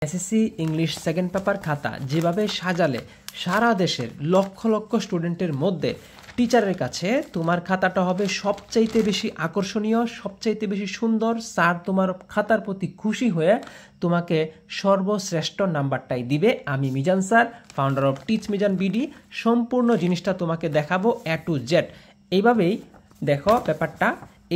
SSC English second paper খাতা যেভাবে সাজালে সারা দেশের লক্ষ লক্ষ স্টুডেন্টের মধ্যে টিচারের কাছে তোমার খাতাটা হবে সবচাইতে বেশি আকর্ষণীয়, সবচাইতে বেশি সুন্দর। স্যার তোমার খাতার প্রতি খুশি হয়ে তোমাকে সর্বশ্রেষ্ঠ নাম্বারটাই দিবে। আমি Mizan sir, founder of teach Mizan BD, সম্পূর্ণ জিনিসটা তোমাকে দেখাবো A to Z। এইভাবেই দেখো ব্যাপারটা,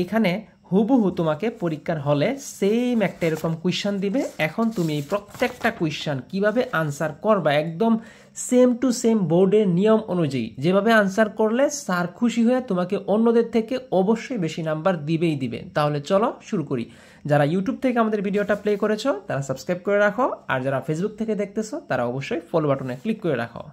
এখানে হুবহু তোমাকে পরীক্ষার হলে সেম একটা এরকম কোয়েশ্চন দিবে। এখন তুমি এই প্রত্যেকটা কোয়েশ্চন কিভাবে আনসার করবা, একদম সেম টু সেম বোর্ডের নিয়ম অনুযায়ী যেভাবে আনসার করলে স্যার খুশি হয়ে তোমাকে অন্যদের থেকে অবশ্যই বেশি নাম্বার দিবেই দিবে। তাহলে চলো শুরু করি। যারা ইউটিউব থেকে আমাদের ভিডিওটা প্লে করেছো তারা সাবস্ক্রাইব করে রাখো, আর যারা ফেসবুক থেকে দেখতেছো তারা অবশ্যই ফলো বাটনে ক্লিক করে রাখো।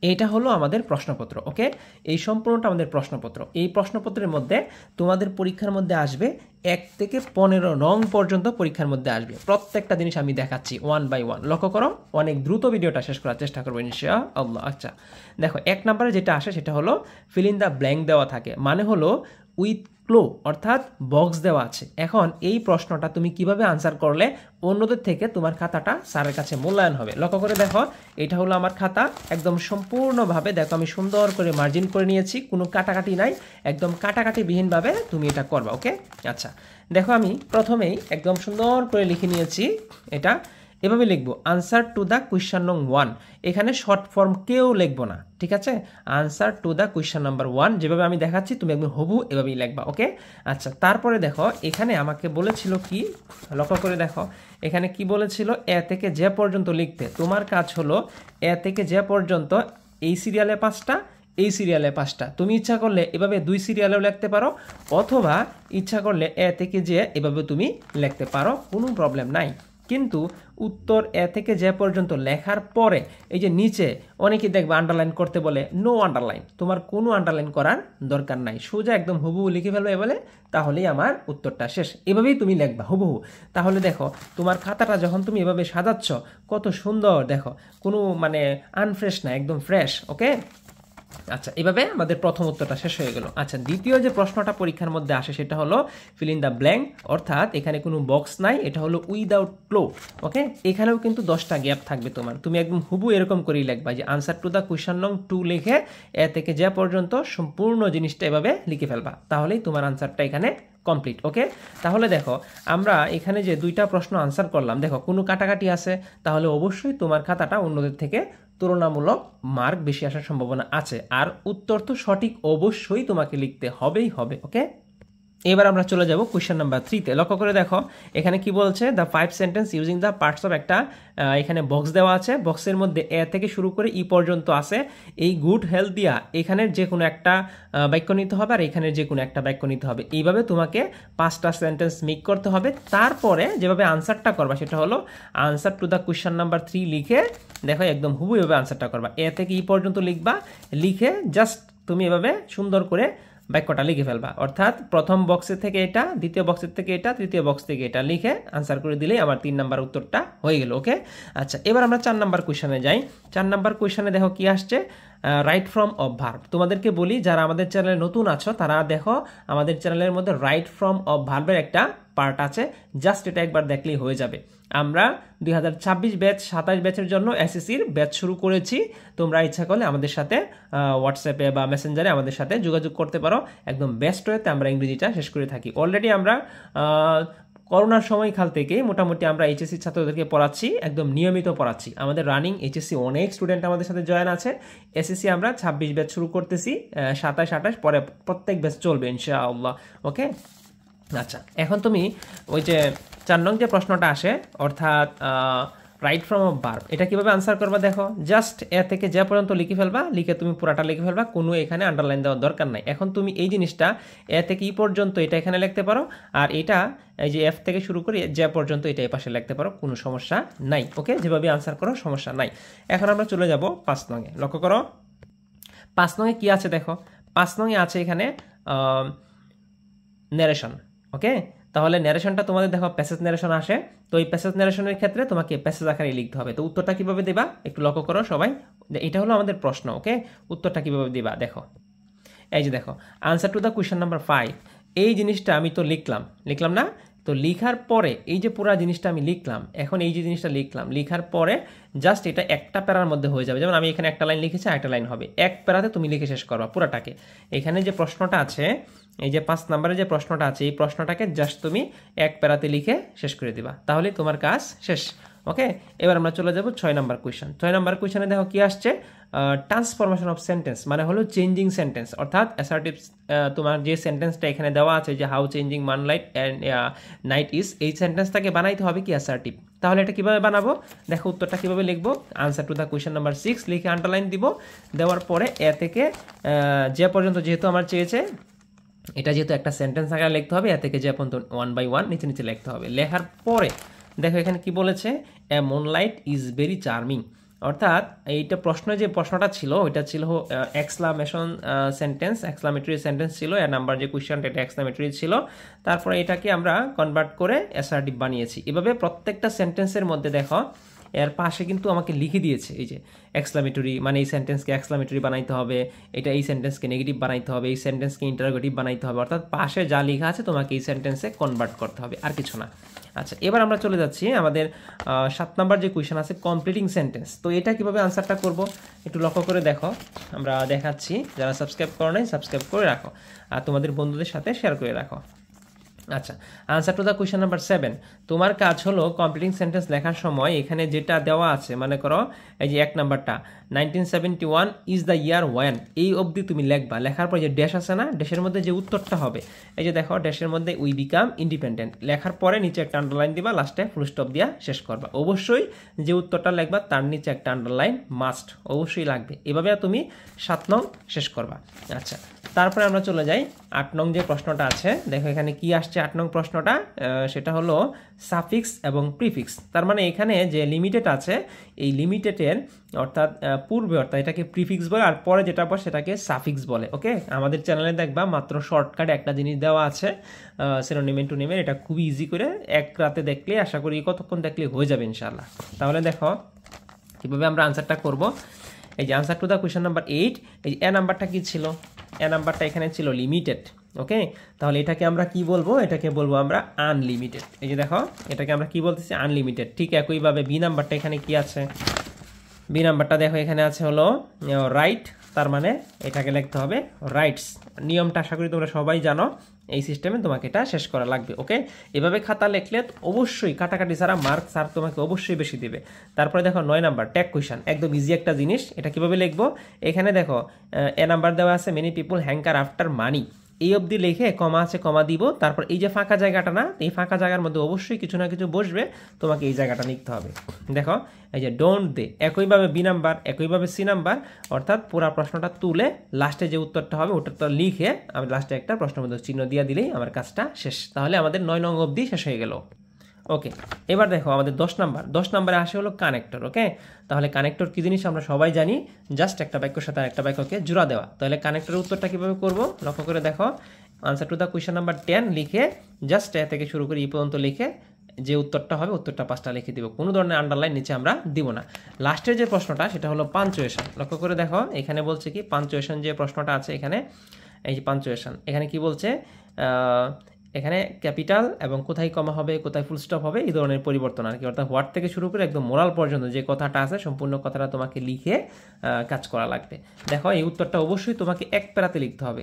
এটা হলো আমাদের প্রশ্নপত্র। ওকে, এই সম্পূর্ণটা আমাদের প্রশ্নপত্র। এই প্রশ্নপত্রের মধ্যে তোমাদের পরীক্ষার মধ্যে আসবে 1 থেকে 15 নং পর্যন্ত পরীক্ষার মধ্যে আসবে। প্রত্যেকটা জিনিস আমি দেখাচ্ছি ওয়ান বাই ওয়ান। লক্ষ্য করো, অনেক দ্রুত ভিডিওটা শেষ করার চেষ্টা করবো ইনশাআল্লাহ। আচ্ছা দেখো, 1 নম্বরে যেটা আসে সেটা হলো ফিল ইন দ্য ব্ল্যাঙ্ক দেওয়া থাকে, মানে হলো উইথ ক্লো অর্থাৎ বক্স দেওয়া আছে। এখন এই প্রশ্নটা তুমি কিভাবে আনসার করলে অন্যদের থেকে তোমার খাতাটা স্যারের কাছে মূল্যায়ন হবে। লক্ষ্য করে দেখো, এটা হলো আমার খাতা, একদম সম্পূর্ণভাবে দেখো আমি সুন্দর করে মার্জিন করে নিয়েছি, কোনো কাটাকাটি নাই, একদম কাটাকাটিবিহীনভাবে তুমি এটা করবা। ওকে, আচ্ছা দেখো আমি প্রথমেই একদম সুন্দর করে লিখে নিয়েছি। এটা এভাবে লিখবো, আনসার টু দ্য কোয়েশ্চন নং 1। এখানে শর্ট ফর্ম কেউ লিখবো না, ঠিক আছে? Answer to the question number 1 যেভাবে আমি দেখাচ্ছি তুমি একদম হবু এভাবেই লিখবা। ওকে, আচ্ছা তারপরে দেখো এখানে আমাকে বলেছিল কি, লক্ষ্য করে দেখো এখানে কি বলেছিল, এ থেকে যে পর্যন্ত লিখতে। তোমার কাজ হলো এ থেকে যে পর্যন্ত, এই সিরিয়ালে 5টা, এই সিরিয়ালে 5টা। তুমি ইচ্ছা করলে এভাবে 2 সিরিয়ালেও লিখতে পারো, অথবা ইচ্ছা করলে এ থেকে যে এভাবে তুমি লিখতে পারো, কোনো প্রবলেম নাই। কিন্তু উত্তর এ থেকে যে পর্যন্ত লেখার পরে এই যে নিচে অনেকেই দেখবে আন্ডারলাইন করতে বলে, নো আন্ডারলাইন, তোমার কোনো আন্ডারলাইন করার দরকার নাই, সোজা একদম হুবহু লিখে ফেলবে বলে, তাহলেই আমার উত্তরটা শেষ। এভাবেই তুমি লিখবা হুবহু। তাহলে দেখো তোমার খাতাটা যখন তুমি এভাবে সাজাচ্ছ কত সুন্দর, দেখো কোনো মানে আনফ্রেশ না, একদম ফ্রেশ। ওকে, আচ্ছা এভাবে আমাদের প্রথম উত্তরটা শেষ হয়ে গেল। আচ্ছা দ্বিতীয় যে প্রশ্নটা পরীক্ষার মধ্যে আসে সেটা হলো ফিল ইন দ্য ব্ল্যাঙ্ক, অর্থাৎ এখানে কোনো বক্স নাই, এটা হলো উইদাউট ক্লো। ওকে, এখানেও কিন্তু 10টা গ্যাপ থাকবে তোমার, তুমি একদম হুবু এরকম করেই লিখবা যে আনসার টু দ্য কোয়েশ্চন নং 2 লিখে এ থেকে যে পর্যন্ত সম্পূর্ণ জিনিসটা এভাবে লিখে ফেলবা, তাহলেই তোমার আনসারটা এখানে কমপ্লিট। ওকে, তাহলে দেখো আমরা এখানে যে 2টা প্রশ্ন আনসার করলাম, দেখো কোনো কাটাকাটি আছে, তাহলে অবশ্যই তোমার খাতাটা অন্যদের থেকে তুলনামূলক মার্ক বেশি আসার সম্ভাবনা আছে। আর উত্তর তো সঠিক অবশ্যই তোমাকে লিখতে হবেই হবে। ওকে, এবার আমরা চলে যাব কোয়েশ্চেন নাম্বার 3-তে। লক্ষ্য করে দেখো এখানে কি বলছে, the 5 sentence using the parts of, একটা এখানে বক্স দেওয়া আছে, বক্সের মধ্যে এ থেকে শুরু করে ই পর্যন্ত আছে। এই গুড হেলথ দিয়া এখানের যে কোনো একটা বাক্য নিতে হবে, আর এখানের যে কোনো একটা বাক্য নিতে হবে। এইভাবে তোমাকে 5টা সেন্টেন্স মেক করতে হবে। তারপরে যেভাবে আনসারটা করবা সেটা হলো answer to the question number 3 লিখে দেখো একদম হুবহু এভাবে আনসারটা করবা, এ থেকে ই পর্যন্ত লিখবা, লিখে জাস্ট তুমি এভাবে সুন্দর করে বাক্যটা লিখে ফেলবা। অর্থাৎ প্রথম বক্সের থেকে এটা, দ্বিতীয় বক্সের থেকে এটা, তৃতীয় বক্স থেকে এটা লিখে আনসার করে দিলেই আমার 3 নাম্বার উত্তরটা হয়ে গেল। ওকে, আচ্ছা এবার আমরা 4 নাম্বার কোয়েশ্চনে যাই। 4 নাম্বার কোয়েশ্চনে দেখো কি আসছে, রাইট ফ্রম অফ ভার্ব। তোমাদেরকে বলি যারা আমাদের চ্যানেলে নতুন আছো তারা দেখো আমাদের চ্যানেলের মধ্যে রাইট ফ্রম অফ ভার্বের একটা পার্ট আছে, জাস্ট এটা একবার দেখলেই হয়ে যাবে। আমরা 2026 ব্যাচ 27 ব্যাচের জন্য এসএসসির ব্যাচ শুরু করেছি। তোমরা ইচ্ছা করলে আমাদের সাথে হোয়াটসঅ্যাপে বা মেসেঞ্জারে আমাদের সাথে যোগাযোগ করতে পারো। একদম বেস্ট ওয়েতে আমরা ইংরেজিটা শেষ করে থাকি। অলরেডি আমরা করোনার সময়কাল থেকে মোটামুটি আমরা এইচএসসি ছাত্রদেরকে পড়াচ্ছি, একদম নিয়মিত পড়াচ্ছি। আমাদের রানিং এইচএসসি অনেক স্টুডেন্ট আমাদের সাথে জয়েন আছে। এসএসসি আমরা 26 ব্যাচ শুরু করতেছি, 27, 28 পরে প্রত্যেক ব্যাচ চলবে ইনশাআল্লাহ। ওকে, আচ্ছা এখন তুমি ওই যে 4 নং যে প্রশ্নটা আসে, অর্থাৎ রাইট ফ্রম অফ ভার্ব, এটা কিভাবে আনসার করবা দেখো, জাস্ট এ থেকে যে পর্যন্ত লিখে ফেলবা, লিখে তুমি পুরাটা লিখে ফেলবা, কোনো এখানে আন্ডারলাইন দেওয়ার দরকার নাই। এখন তুমি এই জিনিসটা এ থেকে ই পর্যন্ত এটা এখানে লিখতে পারো, আর এটা এই যে এফ থেকে শুরু করে যে পর্যন্ত এটা এই পাশে লিখতে পারো, কোনো সমস্যা নাই। ওকে, যেভাবে আনসার করো সমস্যা নাই। এখন আমরা চলে যাব 5 নংয়ে। লক্ষ্য করো 5 নংয়ে কি আছে দেখো, 5 নংয়ে আছে এখানে ন্যারেশন। ওকে, তাহলে ন্যারেশনটা তোমাদের দেখো প্যাসেজ ন্যারেশন আসে, তো এই প্যাসেজ ন্যারেশনের ক্ষেত্রে তোমাকে প্যাসেজ আকারে লিখতে হবে। তো উত্তরটা কিভাবে দেবা একটু লক্ষ্য করো সবাই, এটা হলো আমাদের প্রশ্ন। ওকে, উত্তরটা কিভাবে দিবা দেখো, এই যে দেখো answer to the question number 5, এই জিনিসটা আমি তো লিখলাম না, তো লেখার পরে এই যে পুরো জিনিসটা আমি লিখলাম, এখন এই যে জিনিসটা লিখলাম, লেখার পরে জাস্ট এটা একটা প্যারার মধ্যে হয়ে যাবে। যেমন আমি এখানে একটা লাইন লিখেছি, একটা লাইন হবে, এক প্যারাতে তুমি লিখে শেষ করবা পুরাটাকে। এখানে যে প্রশ্নটা আছে, এই যে 5 নম্বরে যে প্রশ্নটা আছে, এই প্রশ্নটাকে জাস্ট তুমি এক প্যারাতে লিখে শেষ করে দিবা, তাহলে তোমার কাজ শেষ। ওকে, এবার আমরা চলে যাব 6 নম্বর কোয়েশ্চেন। 6 নম্বর কোয়েশ্চেনে দেখো কি আসছে, ট্রান্সফরমেশন অফ সেন্টেন্স, মানে হলো চেঞ্জিং সেন্টেন্স, অর্থাৎ অ্যাসার্টিভ তোমার যে সেন্টেন্সটা এখানে দেওয়া আছে যে how changing moonlight and night is, এই সেন্টেন্সটাকে বানাইতে হবে কি অ্যাসার্টিভ। তাহলে এটা কিভাবে বানাবো, দেখো উত্তরটা কিভাবে লিখবো। Answer to the question number 6 লিখে আন্ডারলাইন দিব, দেওয়ার পরে এ থেকে যে পর্যন্ত যেহেতু আমার চেয়েছে, এটা যেহেতু একটা সেন্টেন্স আকারে লিখতে হবে, এ থেকে যে পর্যন্ত 1 বাই 1 নিচে নিচে লিখতে হবে। লেখার পরে দেখো এখানে কি বলেছে, এ মুনলাইট ইজ ভেরি চার্মিং, অর্থাৎ এইটা প্রশ্ন যে প্রশ্নটা ছিল ওইটা ছিল এক্সক্লামেশন সেন্টেন্স, এক্সক্লামেটরি সেন্টেন্স ছিল, এর নাম্বার যে কোয়েশ্চেনটা এটা এক্সক্লামেটরি ছিল, তারপরে এটাকে আমরা কনভার্ট করে অ্যাসার্টিভ বানিয়েছি। এভাবে প্রত্যেকটা সেন্টেন্সের মধ্যে দেখো এর পাশে কিন্তু আমাকে লিখে দিয়েছে এই যে এক্সক্লামেটরি, মানে এই সেন্টেন্সকে এক্সক্লামেটরি বানাইতে হবে, এটা এই সেন্টেন্সকে নেগেটিভ বানাইতে হবে, এই সেন্টেন্সকে ইন্টারোগেটিভ বানাইতে হবে, অর্থাৎ পাশে যা লেখা আছে তোমাকে এই সেন্টেন্সে কনভার্ট করতে হবে, আর কিছু না। আচ্ছা, এবার আমরা চলে যাচ্ছি আমাদের 7 নম্বর যে কোয়েশ্চেন আছে কমপ্লিটিং সেন্টেন্স। তো এটা কিভাবে আনসারটা করব একটু লক্ষ্য করে দেখো, আমরা দেখাচ্ছি, যারা সাবস্ক্রাইব করো নাই সাবস্ক্রাইব করে রাখো আর তোমাদের বন্ধুদের সাথে শেয়ার করে রাখো। আচ্ছা, answer to the question number 7, তোমার কাজ হলো কমপ্লিটিং সেন্টেন্স লেখার সময় এখানে যেটা দেওয়া আছে, মনে করো এই যে 1 নাম্বারটা 1971 ইজ দ্য ইয়ার ওয়ান, এই অবধি তুমি লিখবা। লেখার পর যে ড্যাশ আছে না, ড্যাশের মধ্যে যে উত্তরটা হবে, এই যে দেখো ড্যাশের মধ্যে উই বিকাম ইন্ডিপেন্ডেন্ট, লেখার পরে নিচে একটা আন্ডারলাইন দিবা, লাস্টে ফুল স্টপ দিয়া শেষ করবা। অবশ্যই যে উত্তরটা লিখবা তার নিচে একটা আন্ডারলাইন মাস্ট অবশ্যই লাগবে, এভাবে তুমি 7 নং শেষ করবা। আচ্ছা, তারপরে আমরা চলে যাই 8 নং যে প্রশ্নটা আছে, দেখো এখানে কি আসছে 8 নং প্রশ্নটা, সেটা হলো সাফিক্স এবং প্রিফিক্স। তার মানে এখানে যে লিমিটেড আছে, এই লিমিটেডের অর্থাৎ পূর্বে অর্থাৎ এটাকে প্রিফিক্স বলে, আর পরে যেটা পর সেটাকে সাফিক্স বলে। ওকে, আমাদের চ্যানেলে দেখবা মাত্র শর্টকাট একটা জিনিস দেওয়া আছে সিনোনিম অ্যান্টোনিমের, এটা খুবই ইজি করে এক রাতে দেখলে, আশা করি কতক্ষণ দেখলে হয়ে যাবে ইনশাআল্লাহ। তাহলে দেখো কিভাবে আমরা আনসারটা করব। এই যে answer to the question number 8, এই এ নাম্বারটা কি ছিল, এ নাম্বারটা এখানে ছিল লিমিটেড। ওকে, তাহলে এটাকে আমরা কি বলবো, এটাকে বলবো আমরা আনলিমিটেড। এই যে দেখো এটাকে আমরা কি বলতেছি, আনলিমিটেড। ঠিক একইভাবে বি নাম্বারটা এখানে কি আছে, বি নাম্বারটা দেখো এখানে আছে হলো রাইট, তার মানে এটাকে লিখতে হবে রাইটস। নিয়মটা আশা করি তোমরা সবাই জানো, এই সিস্টেমে তোমাকে এটা শেষ করা লাগবে। ওকে, এভাবে খাতা লিখলে অবশ্যই কাটাকাটি ছাড়া মার্ক স্যার তোমাকে অবশ্যই বেশি দিবে। তারপরে দেখো 9 নাম্বার ট্যাগ কোয়েশ্চেন, একদম ইজি একটা জিনিস। এটা কিভাবে লিখবো, এখানে দেখো এ নাম্বার দেওয়া আছে many people hanker after money, এই অবধি লিখে কমা আছে কমা দিব, তারপর এই যে ফাঁকা জায়গাটা না, এই ফাঁকা জায়গার মধ্যে অবশ্যই কিছু না কিছু বসবে, তোমাকে এই জায়গাটা লিখতে হবে। দেখো এই যে ডোন্ট দে, একইভাবে বি নাম্বার, একইভাবে সি নাম্বার, অর্থাৎ পুরা প্রশ্নটা তুলে লাস্টে যে উত্তরটা হবে ওটা লিখে আমি লাস্টে একটা প্রশ্নবোধক চিহ্ন দিয়ে দিলেই আমার কাজটা শেষ। তাহলে আমাদের 9 নং অবধি শেষ হয়ে গেল। ওকে, এবার দেখো আমাদের 10 নাম্বার, 10 নাম্বারে আসে হলো কানেক্টর। ওকে, তাহলে কানেক্টর কি জিনিস আমরা সবাই জানি, জাস্ট একটা বাক্যের সাথে একটা বাক্যকে জোড়া দেওয়া। তাহলে কানেক্টরের উত্তরটা কিভাবে করব লক্ষ্য করে দেখো, answer to the question number 10 লিখে জাস্ট এ থেকে শুরু করে এই পর্যন্ত লিখে যে উত্তরটা হবে উত্তরটা 5টা লিখে দিব, কোনো ধরনের আন্ডারলাইন নিচে আমরা দিব না। লাস্টের যে প্রশ্নটা সেটা হলো পাঞ্চুয়েশন। লক্ষ্য করে দেখো এখানে বলছে কি পাঞ্চুয়েশন যে প্রশ্নটা আছে এখানে, এই যে পাঞ্চুয়েশন এখানে কি বলছে, এখানে ক্যাপিটাল এবং কোথায় কমা হবে কোথায় ফুল স্টপ হবে এই ধরনের পরিবর্তন আর কি, অর্থাৎ হোয়াট থেকে শুরু করে একদম মোরাল পর্যন্ত যে কথাটা আছে সম্পূর্ণ কথাটা তোমাকে লিখে কাজ করা লাগবে। দেখো এই উত্তরটা অবশ্যই তোমাকে এক প্যারাতে লিখতে হবে।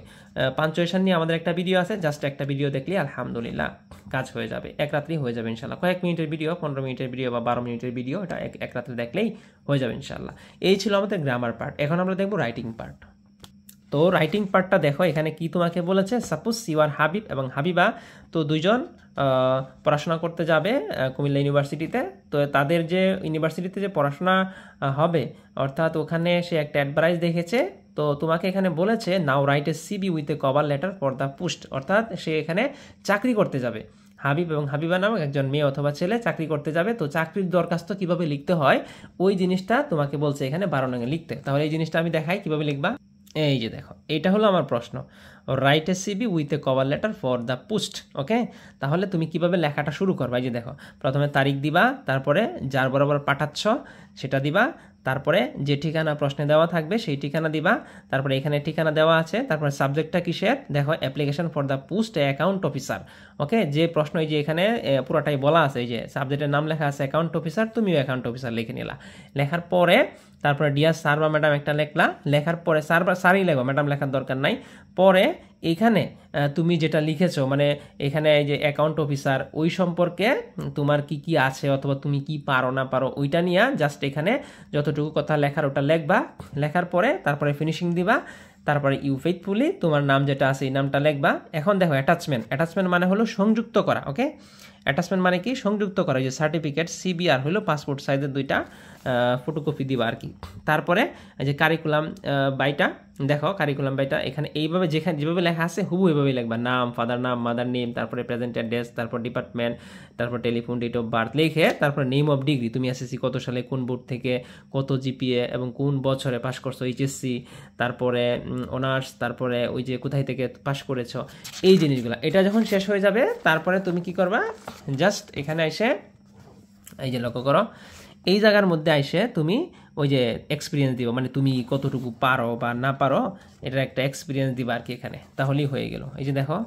পাঞ্চুয়েশন নিয়ে আমাদের একটা ভিডিও আছে, জাস্ট একটা ভিডিও দেখলে আলহামদুলিল্লাহ কাজ হয়ে যাবে, এক রাত্রেই হয়ে যাবে ইনশাল্লাহ। কয়েক মিনিটের ভিডিও, 15 মিনিটের ভিডিও বা 12 মিনিটের ভিডিও, এটা এক রাত্রে দেখলেই হয়ে যাবে ইনশাল্লাহ। এই ছিল আমাদের গ্রামার পার্ট। এখন আমরা দেখবো রাইটিং পার্ট। তো রাইটিং পার্টটা দেখো এখানে কি তোমাকে বলেছে, সাপোজ ইউর হাবিব এবং হাবিবা, তো দুইজন পড়াশোনা করতে যাবে কুমিল্লা ইউনিভার্সিটিতে। তো তাদের যে ইউনিভার্সিটিতে যে পড়াশোনা হবে, অর্থাৎ ওখানে সে একটা অ্যাডভার্টাইজ দেখেছে, তো তোমাকে এখানে বলেছে now write a CV with a cover letter for the post, অর্থাৎ সে এখানে চাকরি করতে যাবে। হাবিব এবং হাবিবা নামক একজন মেয়ে অথবা ছেলে চাকরি করতে যাবে। তো চাকরির দরখাস্ত কিভাবে লিখতে হয় ওই জিনিসটা তোমাকে বলছে এখানে 12 নঙে লিখতে। তাহলে এই জিনিসটা আমি দেখাই কিভাবে লিখবা। এই যে দেখো এইটা হলো আমার প্রশ্ন, write a CV with a cover letter for the post. Okay, তাহলে তুমি কিভাবে লেখাটা শুরু করবা, এই যে দেখো প্রথমে তারিখ দিবা, তারপরে যার বরাবর পাঠাচ্ছ সেটা দিবা, তারপরে যে ঠিকানা প্রশ্নে দেওয়া থাকবে সেই ঠিকানা দিবা, তারপরে এখানে ঠিকানা দেওয়া আছে, তারপরে সাবজেক্টটা কিসের, দেখো application for the post account officer. Okay, যে প্রশ্ন এই যে এখানে পুরোটাই বলা আছে, এই যে সাবজেক্টের নাম লেখা আছে অ্যাকাউন্ট অফিসার, তুমিও অ্যাকাউন্ট অফিসার লিখে নিলা। লেখার পরে তারপরে ডিয়ার স্যার বা ম্যাডাম একটা লেখলা, লেখার পরে স্যার বা স্যারই লেখো, ম্যাডাম লেখার দরকার নাই। পরে এইখানে তুমি যেটা লিখেছো, মানে এখানে এই যে অ্যাকাউন্ট অফিসার, ওই সম্পর্কে তোমার কি কি আছে অথবা তুমি কি পারো না পারো ওইটা নিয়ে জাস্ট এখানে যতটুকু কথা লেখার ওটা লেখবা। লেখার পরে তারপরে ফিনিশিং দিবা, তারপরে ইউ ফেইথফুলি তোমার নাম যেটা আছে এই নামটা লিখবা। এখন দেখো অ্যাটাচমেন্ট, অ্যাটাচমেন্ট মানে হলো সংযুক্ত করা। ওকে, অ্যাটাচমেন্ট মানে কি, সংযুক্ত করা। যে সার্টিফিকেট সিবিআর হলো পাসপোর্ট সাইজের 2টা ফটোকপি দিবা আর কি। তারপরে এই যে কারিকুলাম বাইটা, দেখো কারিকুলাম বাইটা এখানে এইভাবে যেভাবে লেখা আছে হুবু এভাবেই লিখবা, নাম, ফাদার নাম, মাদার নেম, তারপরে প্রেজেন্ট অ্যাড্রেস, তারপর ডিপার্টমেন্ট, তারপর টেলিফোন, ডেট অফ বার্থ লিখে তারপরে নেম অফ ডিগ্রি, তুমি এসএসসি কত সালে কোন বোর্ড থেকে কত জিপিএ এবং কোন বছরে পাস করছো, এইচএসসি, তারপরে অনার্স, তারপরে ওই যে কোথায় থেকে পাস করেছো, এই জিনিসগুলো। এটা যখন শেষ হয়ে যাবে তারপরে তুমি কি করবা, জাস্ট এখানে এসে এই যে লক্ষ্য করো এই জায়গার মধ্যে এসে তুমি ওই যে এক্সপিরিয়েন্স দিবা, মানে তুমি কতটুকু পারো বা না পারো এটার একটা এক্সপিরিয়েন্স দিবা আর কি এখানে, তাহলেই হয়ে গেল। এই যে দেখো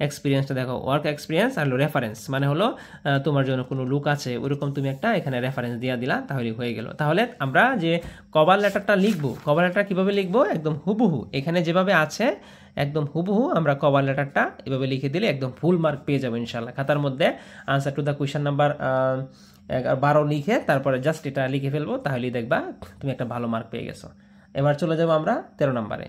এক্সপিরিয়েন্সটা দেখো, ওয়ার্ক এক্সপিরিয়েন্স আর রেফারেন্স, মানে হলো তোমার জন্য কোনো লুক আছে ওইরকম তুমি একটা এখানে রেফারেন্স দিয়ে দিলা, তাহলেই হয়ে গেল। তাহলে আমরা যে কভার লেটারটা লিখবো, কভার লেটার কীভাবে লিখবো, একদম হুবহু এখানে যেভাবে আছে একদম হুবহু আমরা কভার লেটারটা এভাবে লিখে দিলে একদম ফুল মার্ক পেয়ে যাবো ইনশাল্লাহ। খাতার মধ্যে answer to the question number 12 লিখে তারপরে জাস্ট এটা লিখে ফেলবো, তাহলেই দেখবা তুমি একটা ভালো মার্ক পেয়ে গেছো। এবার চলে যাবো আমরা 13 নম্বরে।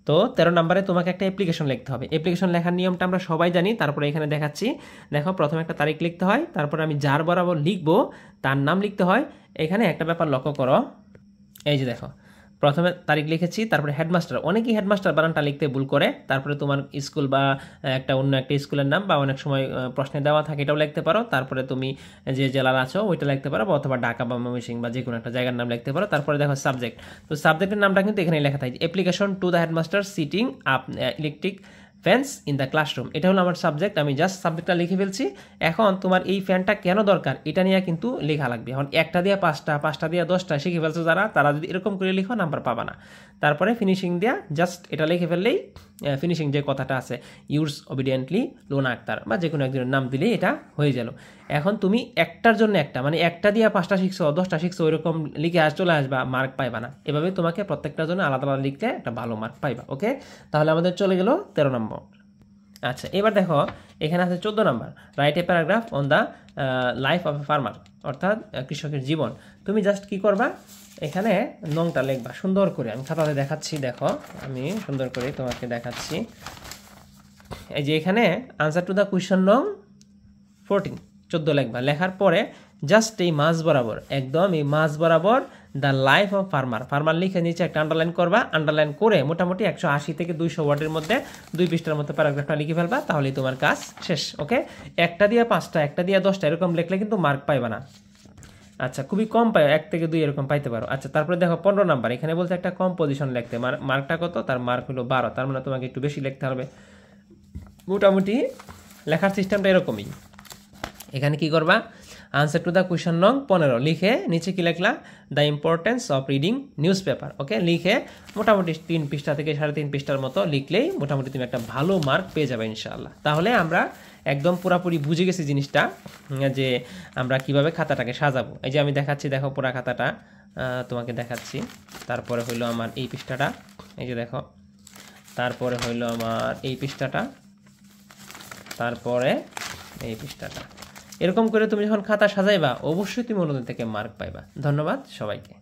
তো 13 নম্বরে তোমাকে একটা অ্যাপ্লিকেশন লিখতে হবে। অ্যাপ্লিকেশন লেখার নিয়মটা আমরা সবাই জানি, তারপরে এখানে দেখাচ্ছি। দেখো প্রথমে একটা তারিখ লিখতে হয়, তারপরে আমি যার বরাবর লিখবো তার নাম লিখতে হয়। এখানে একটা ব্যাপার লক্ষ্য করো, এই যে দেখো প্রথমে তারিখ লিখেছি, তারপরে হেডমাস্টার, অনেকেই হেডমাস্টার বানানটা লিখতে ভুল করে, তারপরে তোমার স্কুল বা একটা অন্য একটা স্কুলের নাম বা অনেক সময় প্রশ্নে দেওয়া থাকে এটাও লিখতে পারো, তারপরে তুমি যে জেলার আছো ওইটা লিখতে পারো, অথবা ঢাকা বা ময়মনসিংহ বা যে কোনো একটা জায়গার নাম লিখতে পারো। তারপরে দেখো সাবজেক্ট, তো সাবজেক্টের নামটা কিন্তু এখানে লেখা থাকে, application to the headmaster setting up electric fans in the classroom, এটা হলো আমার সাবজেক্ট। আমি জাস্ট সাবজেক্টটা লিখে ফেলছি। এখন তোমার এই ফ্যানটা কেন দরকার এটা নিয়ে কিন্তু লেখা লাগবে। এখন একটা দিয়ে 5টা, 5টা দিয়ে 10টা শিখে ফেলছো যারা, তারা যদি এরকম করে লিখো নাম্বার পাবা না। তারপরে ফিনিশিং দেওয়া, জাস্ট এটা লিখে ফেললেই ফিনিশিং যে কথাটা আছে ইউর্স অবিডিয়েন্টলি লোনা আক্তার বা যে কোনো একজনের নাম দিলেই এটা হয়ে গেল। এখন তুমি একটার জন্য একটা, মানে একটা দিয়ে 5টা শিখছো 10টা শিখছো ওইরকম লিখে চলে আসবা, মার্ক পাইবা না। এভাবে তোমাকে প্রত্যেকটার জন্য আলাদা আলাদা লিখতে একটা ভালো মার্ক পাইবা। ওকে, তাহলে আমাদের চলে গেল 13 নম্বর। আচ্ছা, এবার দেখো এখানে আছে 14 নম্বর, write a paragraph on the life of a farmer, অর্থাৎ কৃষকের জীবন। তুমি জাস্ট কি করবা, এখানে নংটা লিখবা সুন্দর করে। আমি খাতাতে দেখাচ্ছি, দেখো আমি সুন্দর করে তোমাকে দেখাচ্ছি। এই যে এখানে আনসার টু দ্য কোয়েশ্চন নং 14, 14 লিখবা। লেখার পরে জাস্ট এই মাঝ বরাবর, একদম এই মাঝ বরাবর the life of farmer, farmer লিখে নিচে একটা আন্ডারলাইন করবা। আন্ডারলাইন করে মোটামুটি 180 থেকে 200 ওয়ার্ডের মধ্যে 2 পৃষ্ঠার মতো প্যারাগ্রাফটা লিখে ফেলবা, তাহলেই তোমার কাজ শেষ। ওকে, একটা দিয়ে 5টা, একটা দিয়ে 10টা এরকম লিখলে কিন্তু মার্ক পাইবা না। আচ্ছা, খুবই কম পাই, 1 থেকে 2 এরকম পাইতে পারো। আচ্ছা, তারপরে দেখো 15 নাম্বার, এখানে বলছে একটা কম্পোজিশন লিখতে, মার্কটা কত, তার মার্ক হলো 12, তার মানে তোমাকে একটু বেশি লিখতে হবে। মোটামুটি লেখার সিস্টেমটা এরকমই। এখানে কি করবা, আনসার টু দ্য কোয়েশ্চন নং 15 লিখে নিচে কি লিখলা, the importance of reading newspaper. Okay, লিখে মোটামুটি 3 পৃষ্ঠা থেকে 3.5 পৃষ্ঠার মতো লিখলেই মোটামুটি তুমি একটা ভালো মার্ক পেয়ে যাবে ইনশাআল্লাহ। তাহলে আমরা একদম পুরাপুরি বুঝে গেছি জিনিসটা, যে আমরা কিভাবে খাতাটাকে সাজাবো। এই যে আমি দেখাচ্ছি, দেখো পুরা খাতাটা তোমাকে দেখাচ্ছি। তারপরে হইলো আমার এই পৃষ্ঠাটা, এই যে দেখো, তারপরে হইলো আমার এই পৃষ্ঠাটা, তারপরে এই পৃষ্ঠাটা। এরকম করে তুমি যখন খাতা সাজাইবা অবশ্যই তুমি অন্যদের থেকে মার্ক পাইবা। ধন্যবাদ সবাইকে।